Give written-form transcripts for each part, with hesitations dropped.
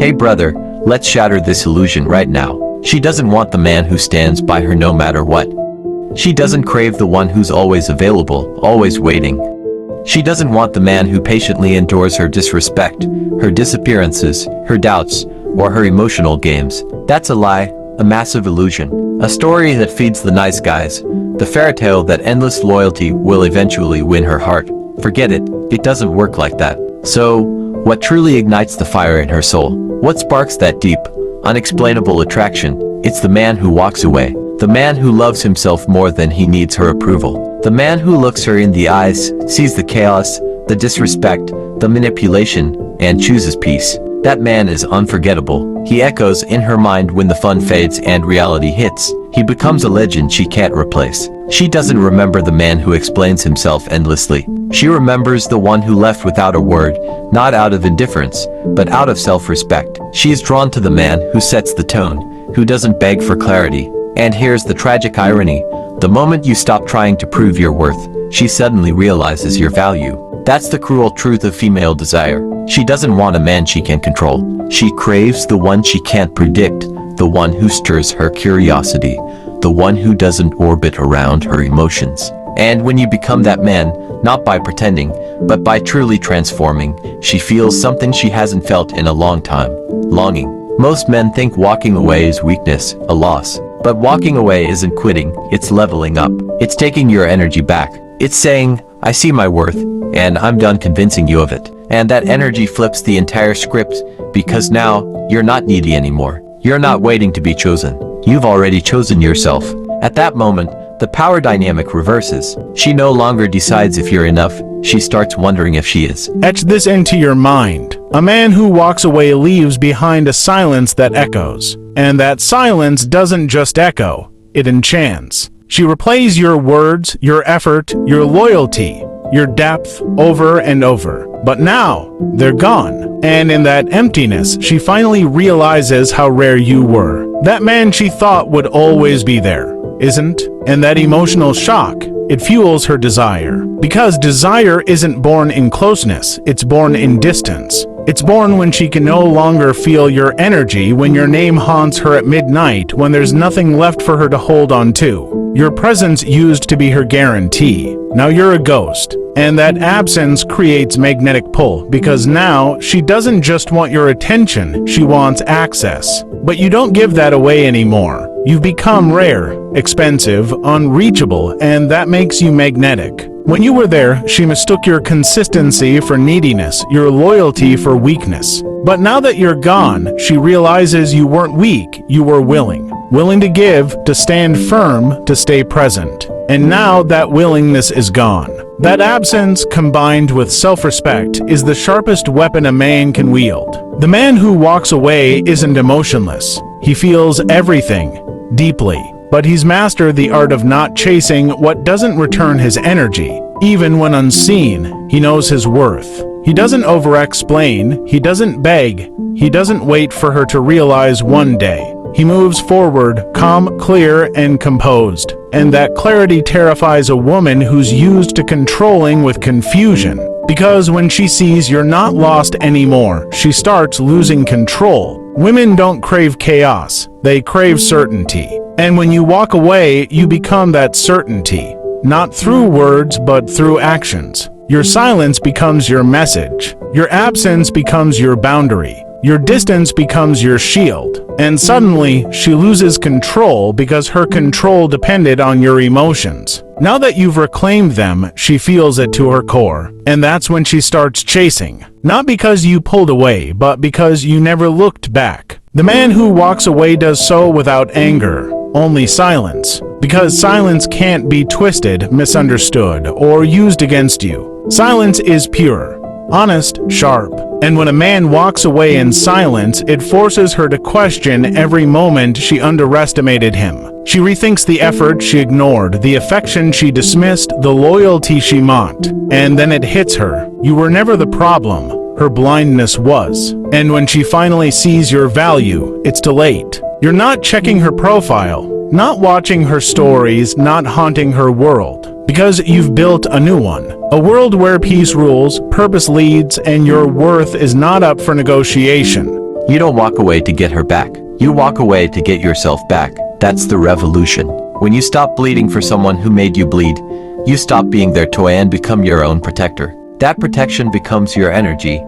Hey brother, let's shatter this illusion right now. She doesn't want the man who stands by her no matter what. She doesn't crave the one who's always available, always waiting. She doesn't want the man who patiently endures her disrespect, her disappearances, her doubts, or her emotional games. That's a lie, a massive illusion. A story that feeds the nice guys. The fairytale that endless loyalty will eventually win her heart. Forget it, it doesn't work like that. So, what truly ignites the fire in her soul? What sparks that deep, unexplainable attraction? It's the man who walks away. The man who loves himself more than he needs her approval. The man who looks her in the eyes, sees the chaos, the disrespect, the manipulation, and chooses peace. That man is unforgettable. He echoes in her mind when the fun fades and reality hits. He becomes a legend she can't replace. She doesn't remember the man who explains himself endlessly. She remembers the one who left without a word, not out of indifference, but out of self-respect. She is drawn to the man who sets the tone, who doesn't beg for clarity. And here's the tragic irony. The moment you stop trying to prove your worth, she suddenly realizes your value. That's the cruel truth of female desire. She doesn't want a man she can control. She craves the one she can't predict, the one who stirs her curiosity, the one who doesn't orbit around her emotions. And when you become that man, not by pretending, but by truly transforming, she feels something she hasn't felt in a long time. Longing. Most men think walking away is weakness, a loss. But walking away isn't quitting, it's leveling up. It's taking your energy back. It's saying, I see my worth, and I'm done convincing you of it. And that energy flips the entire script, because now, you're not needy anymore. You're not waiting to be chosen. You've already chosen yourself. At that moment, the power dynamic reverses. She no longer decides if you're enough, she starts wondering if she is. Etch this into your mind. A man who walks away leaves behind a silence that echoes. And that silence doesn't just echo, it enchants. She replays your words, your effort, your loyalty, your depth over and over. But now, they're gone. And in that emptiness, she finally realizes how rare you were. That man she thought would always be there isn't. And that emotional shock, it fuels her desire. Because desire isn't born in closeness, it's born in distance. It's born when she can no longer feel your energy, when your name haunts her at midnight, when there's nothing left for her to hold on to. Your presence used to be her guarantee. Now you're a ghost. And that absence creates magnetic pull, because now she doesn't just want your attention, she wants access. But you don't give that away anymore. You've become rare, expensive, unreachable, and that makes you magnetic. When you were there, she mistook your consistency for neediness, your loyalty for weakness. But now that you're gone, she realizes you weren't weak, you were willing. Willing to give, to stand firm, to stay present. And now that willingness is gone. That absence, combined with self-respect, is the sharpest weapon a man can wield. The man who walks away isn't emotionless. He feels everything, deeply. But he's mastered the art of not chasing what doesn't return his energy. Even when unseen, he knows his worth. He doesn't over-explain, he doesn't beg, he doesn't wait for her to realize one day. He moves forward, calm, clear, and composed. And that clarity terrifies a woman who's used to controlling with confusion. Because when she sees you're not lost anymore, she starts losing control. Women don't crave chaos, they crave certainty. And when you walk away, you become that certainty. Not through words, but through actions. Your silence becomes your message. Your absence becomes your boundary. Your distance becomes your shield. And suddenly, she loses control because her control depended on your emotions. Now that you've reclaimed them, she feels it to her core. And that's when she starts chasing. Not because you pulled away, but because you never looked back. The man who walks away does so without anger, only silence. Because silence can't be twisted, misunderstood, or used against you. Silence is pure, honest, sharp. And when a man walks away in silence, it forces her to question every moment she underestimated him. She rethinks the effort she ignored, the affection she dismissed, the loyalty she mocked. And then it hits her. You were never the problem. Her blindness was. And when she finally sees your value, it's too late. You're not checking her profile, not watching her stories, not haunting her world. Because you've built a new one. A world where peace rules, purpose leads, and your worth is not up for negotiation. You don't walk away to get her back. You walk away to get yourself back. That's the revolution. When you stop bleeding for someone who made you bleed, you stop being their toy and become your own protector. That protection becomes your energy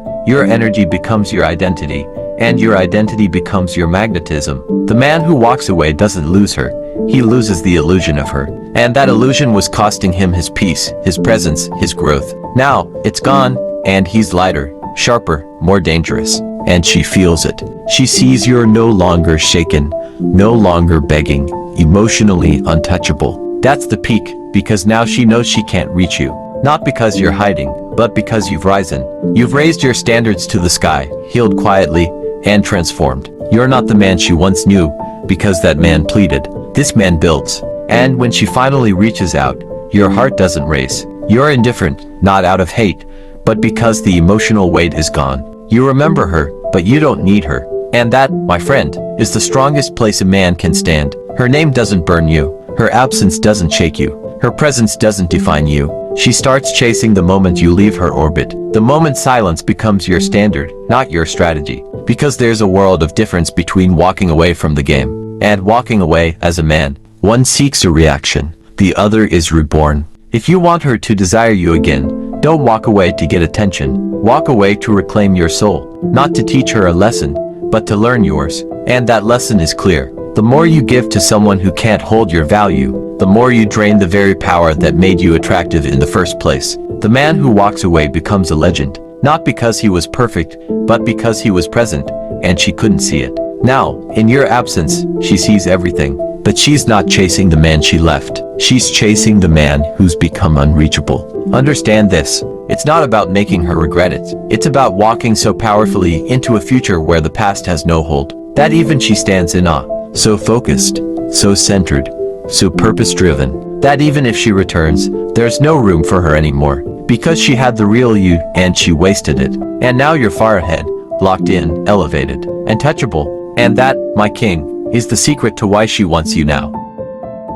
becomes your identity, and your identity becomes your magnetism. The man who walks away doesn't lose her, he loses the illusion of her. And that illusion was costing him his peace, his presence, his growth. Now, it's gone, and he's lighter, sharper, more dangerous. And she feels it. She sees you're no longer shaken, no longer begging, emotionally untouchable. That's the peak, because now she knows she can't reach you. Not because you're hiding, but because you've risen. You've raised your standards to the sky, healed quietly, and transformed. You're not the man she once knew, because that man pleaded. This man builds. And when she finally reaches out, your heart doesn't race. You're indifferent, not out of hate, but because the emotional weight is gone. You remember her, but you don't need her. And that, my friend, is the strongest place a man can stand. Her name doesn't burn you. Her absence doesn't shake you. Her presence doesn't define you. She starts chasing the moment you leave her orbit. The moment silence becomes your standard, not your strategy. Because there's a world of difference between walking away from the game and walking away as a man. One seeks a reaction. The other is reborn. If you want her to desire you again, don't walk away to get attention. Walk away to reclaim your soul. Not to teach her a lesson, but to learn yours. And that lesson is clear. The more you give to someone who can't hold your value, the more you drain the very power that made you attractive in the first place. The man who walks away becomes a legend, not because he was perfect, but because he was present, and she couldn't see it. Now, in your absence, she sees everything, but she's not chasing the man she left. She's chasing the man who's become unreachable. Understand this. It's not about making her regret it. It's about walking so powerfully into a future where the past has no hold, that even she stands in awe. So focused, so centered, so purpose-driven, that even if she returns, there's no room for her anymore. Because she had the real you, and she wasted it. And now you're far ahead, locked in, elevated, and touchable. And that, my king, is the secret to why she wants you now.